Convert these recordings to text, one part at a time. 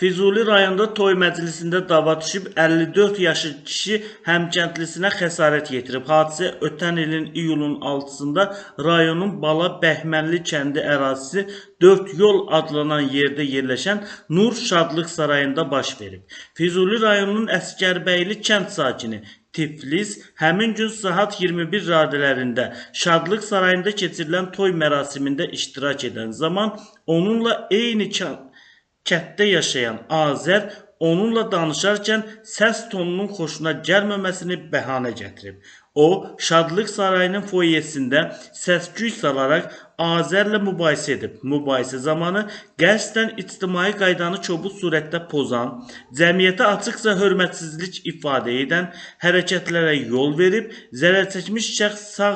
Füzuli rayonunda toy məclisində dava düşüb 54 yaşlı kişi həmkəndlisinə xəsarət yetirib. Hadisə ötən ilin iyulun 6-sında rayonun Bala Bəhmənli kəndi ərazisi 4 yol adlanan yerdə yerləşən Nur Şadlıq Sarayında baş verib. Füzuli rayonunun Əsgərbəyli kənd sakini Tiflis həmin gün saat 21 radələrində Şadlıq Sarayında keçirilən toy mərasimində iştirak edən zaman onunla eyni kənddə yaşayan Azər onunla danışarkən səs tonunun xoşuna gəlməməsini bəhanə gətirib. O, Şadlıq Sarayının foyesində səs-küy salaraq Azərlə mübahisə edib. Mübahisə zamanı qəsdən ictimai qaydanı kobud surətdə pozan, cəmiyyətə açıqca hörmətsizlik ifadə edən hərəkətlərə yol verib, zərər çəkmiş şəxs sağ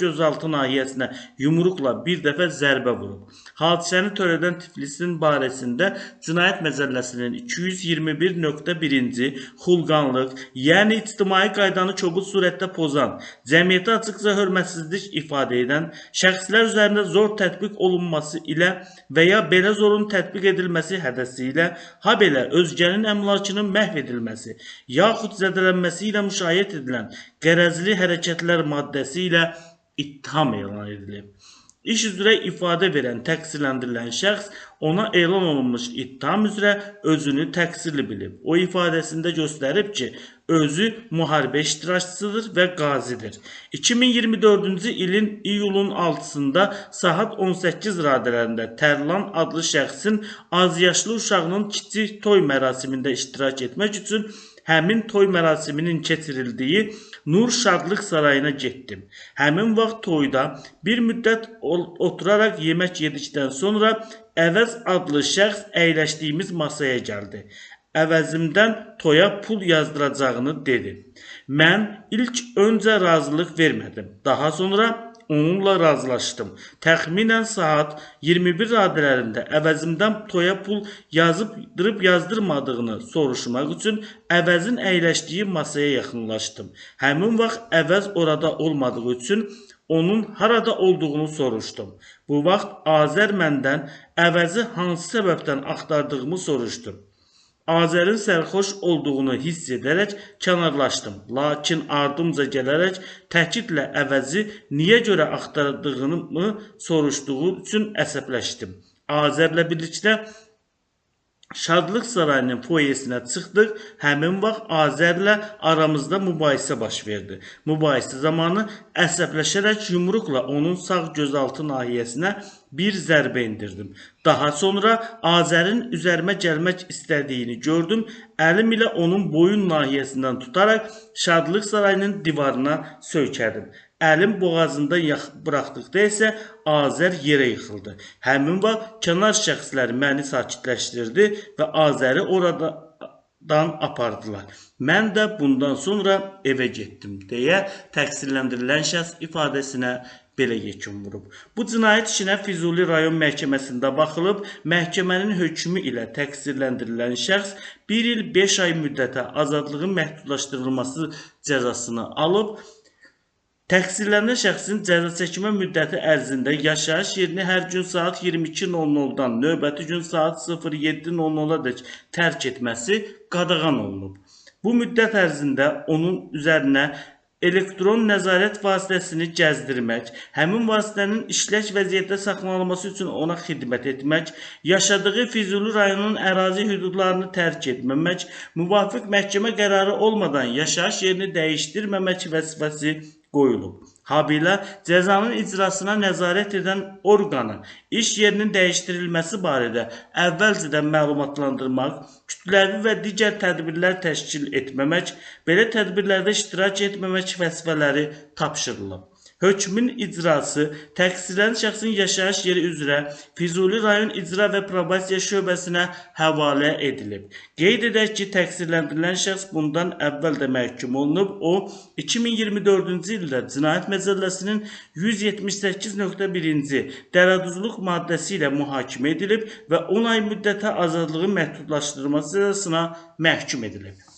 gözaltı nahiyəsinə yumruqla bir dəfə zərbə vurub. Hadisəni törədən Tiflisin barəsində Cinayət Məcəlləsinin 221.1-ci xulqanlıq, yəni ictimai qaydanı kobud surətdə pozan, cəmiyyətə açıqca hörmətsizlik ifadə edən, şəxslər üzərində zor tətbiq olunması ilə və ya belə zorun tətbiq edilməsi hədəsi ilə, habelə özgənin əmlakının məhv edilməsi, yaxud zədələnməsi ilə müşahidə edilən qərəzli hərəkətlər maddəsi ilə ittiham elan edilib. İş üzrə ifadə verən təqsirləndirilən şəxs ona elan olunmuş ittiham üzrə özünü təqsirli bilib. O ifadəsində göstərib ki, özü müharibə iştirakçısıdır və qazidir. 2024-cü ilin iyulun 6-sında saat 18 radələrində Tərlan adlı şəxsin azyaşlı uşağının kiçik toy mərasimində iştirak etmək üçün həmin toy mərasiminin keçirildiyi Nur Şadlıq Sarayına getdim. Həmin vaxt toyda bir müddət oturaraq yemək yedikdən sonra Əvəz adlı şəxs əyləşdiyimiz masaya gəldi. Əvəzimdən toya pul yazdıracağını dedi. Mən ilk öncə razılıq vermədim. Daha sonra onunla razılaşdım. Təxminən saat 21 radələrində əvəzimdən toya pul yazıb yazdırmadığını soruşmaq üçün əvəzin əyləşdiyi masaya yaxınlaşdım. Həmin vaxt əvəz orada olmadığı üçün onun harada olduğunu soruşdum. Bu vaxt Azər məndən əvəzi hansı səbəbdən axtardığımı soruşdu. Azərin sərxoş olduğunu hiss edərək kənarlaşdım. Lakin ardımca gələrək təkidlə əvəzi niyə görə axtardığımı soruşduğu üçün əsəbləşdim. Azərlə birlikdə Şadlıq Sarayının foyesinə çıxdıq. Həmin vaxt Azərlə aramızda mübahisə baş verdi. Mübahisə zamanı əsəbləşərək yumruqla onun sağ gözaltı nahiyəsinə bir zərbə indirdim. Daha sonra Azərin üzərimə gəlmək istədiyini gördüm. Əlim ilə onun boyun nahiyəsindən tutaraq Şadlıq Sarayının divarına söykədim. Əlim boğazında buraxdıqda isə Azər yerə yıxıldı. Həmin vaxt kənar şəxslər məni sakitləşdirdi və Azəri oradan apardılar. Mən də bundan sonra evə getdim deyə təqsirləndirilən şəxs ifadəsinə belə yekun vurub. Bu cinayət işinə Füzuli rayon məhkəməsində baxılıb, məhkəmənin hökmü ilə təqsirləndirilən şəxs 1 il 5 ay müddətə azadlığın məhdudlaşdırılması cəzasını alıb, təqsirləndirilən şəxsin cəza çəkmə müddəti ərzində yaşayış yerini hər gün saat 22:00-dan növbəti gün saat 07:00-dək tərk etməsi qadağan olunub. Bu müddət ərzində onun üzərinə elektron nəzarət vasitəsini gəzdirmək, həmin vasitənin işlək vəziyyətdə saxlanılması üçün ona xidmət etmək, yaşadığı Füzuli rayonunun ərazi hüdudlarını tərk etməmək, müvafiq məhkəmə qərarı olmadan yaşayış yerini dəyişdirməmək vəzifəsi qoyulub. Habelə cəzanın icrasına nəzarət edən orqanı iş yerinin dəyişdirilməsi barədə əvvəlcədən məlumatlandırmaq, kütləvi və digər tədbirlər təşkil etməmək, belə tədbirlərdə iştirak etməmək vəzifələri tapşırılıb. Hökmün icrası təqsirləndirilən şəxsin yaşayış yeri üzrə Füzuli rayon icra və probasiya şöbəsinə həvalə edilib. Qeyd edək ki, təqsirləndirilən şəxs bundan əvvəl də məhkum olunub. O, 2024-cü ildə Cinayət Məcəlləsinin 178.1-ci dələduzluq maddəsi ilə mühakimə edilib və 10 ay müddətə azadlığın məhdudlaşdırılması cəzasına məhkum edilib.